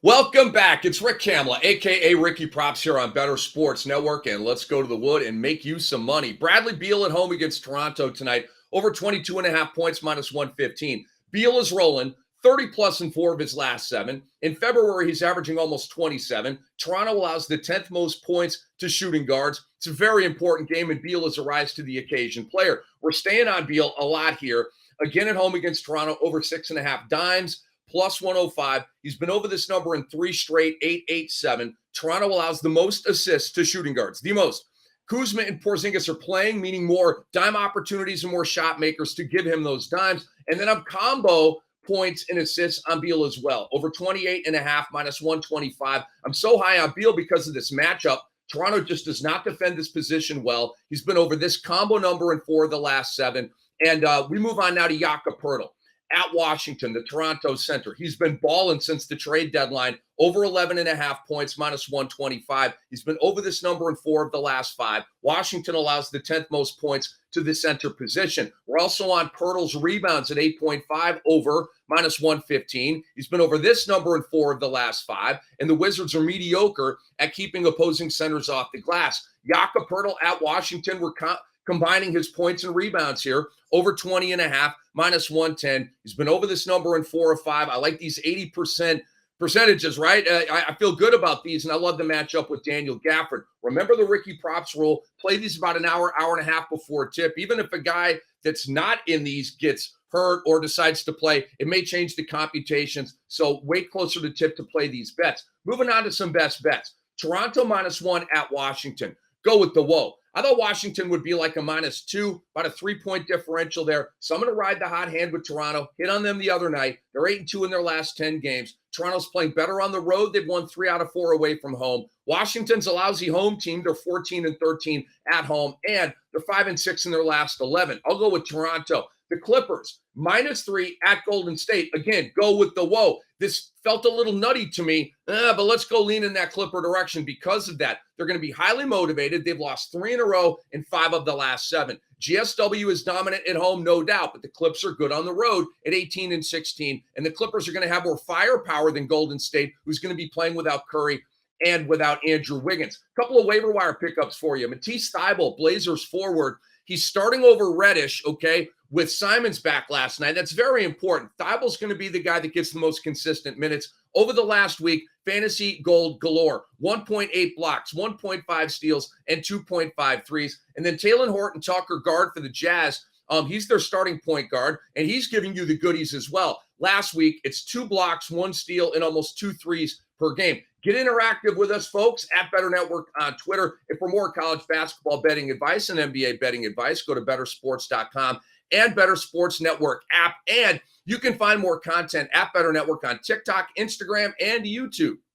Welcome back. It's Rick Kamla, a.k.a. Ricky Props here on Better Sports Network, and let's go to the wood and make you some money. Bradley Beal at home against Toronto tonight, over 22.5 points, minus 115. Beal is rolling, 30-plus in 4 of his last 7. In February, he's averaging almost 27. Toronto allows the 10th most points to shooting guards. It's a very important game, and Beal is a rise-to-the-occasion player. We're staying on Beal a lot here. Again at home against Toronto, over 6.5 dimes. Plus 105. He's been over this number in 3 straight, 8-8-7. Toronto allows the most assists to shooting guards, the most. Kuzma and Porzingis are playing, meaning more dime opportunities and more shot makers to give him those dimes. And then I'm combo points and assists on Beal as well. Over 28.5, minus 125. I'm so high on Beal because of this matchup. Toronto just does not defend this position well. He's been over this combo number in 4 of the last 7. And we move on now to Jakob Poeltl. At Washington, the Toronto center. He's been balling since the trade deadline, over 11.5 points, minus 125. He's been over this number in 4 of the last 5. Washington allows the 10th most points to the center position. We're also on Poeltl's rebounds at 8.5 over, minus 115. He's been over this number in 4 of the last 5. And the Wizards are mediocre at keeping opposing centers off the glass. Jakob Poeltl at Washington, we're combining his points and rebounds here, over 20.5, minus 110. He's been over this number in 4 or 5. I like these 80% percentages, right? I feel good about these, and I love the matchup with Daniel Gafford. Remember the Ricky Props rule. Play these about an hour, hour and a half before tip. Even if a guy that's not in these gets hurt or decides to play, it may change the computations. So wait closer to tip to play these bets. Moving on to some best bets. Toronto minus 1 at Washington. Go with the whoa. I thought Washington would be like a minus 2, about a 3-point differential there. So I'm going to ride the hot hand with Toronto. Hit on them the other night. They're 8-2 in their last 10 games. Toronto's playing better on the road. They've won 3 out of 4 away from home. Washington's a lousy home team. They're 14-13 at home, and they're 5-6 in their last 11. I'll go with Toronto. The Clippers, minus 3 at Golden State. Again, go with the whoa. This felt a little nutty to me, but let's go lean in that Clipper direction because of that. They're going to be highly motivated. They've lost 3 in a row in 5 of the last 7. GSW is dominant at home, no doubt, but the Clips are good on the road at 18-16, and the Clippers are going to have more firepower than Golden State, who's going to be playing without Curry and without Andrew Wiggins. A couple of waiver wire pickups for you. Matisse Thybulle, Blazers forward. He's starting over Reddish, okay, with Simons back last night. That's very important. Thybulle's going to be the guy that gets the most consistent minutes. Over the last week, fantasy gold galore. 1.8 blocks, 1.5 steals, and 2.5 threes. And then Talen Horton-Tucker, guard for the Jazz. He's their starting point guard, and he's giving you the goodies as well. Last week, it's 2 blocks, 1 steal, and almost 2 threes per game. Get interactive with us, folks, at Better Network on Twitter. And for more college basketball betting advice and NBA betting advice, go to bettersports.com and Better Sports Network app. And you can find more content at Better Network on TikTok, Instagram, and YouTube.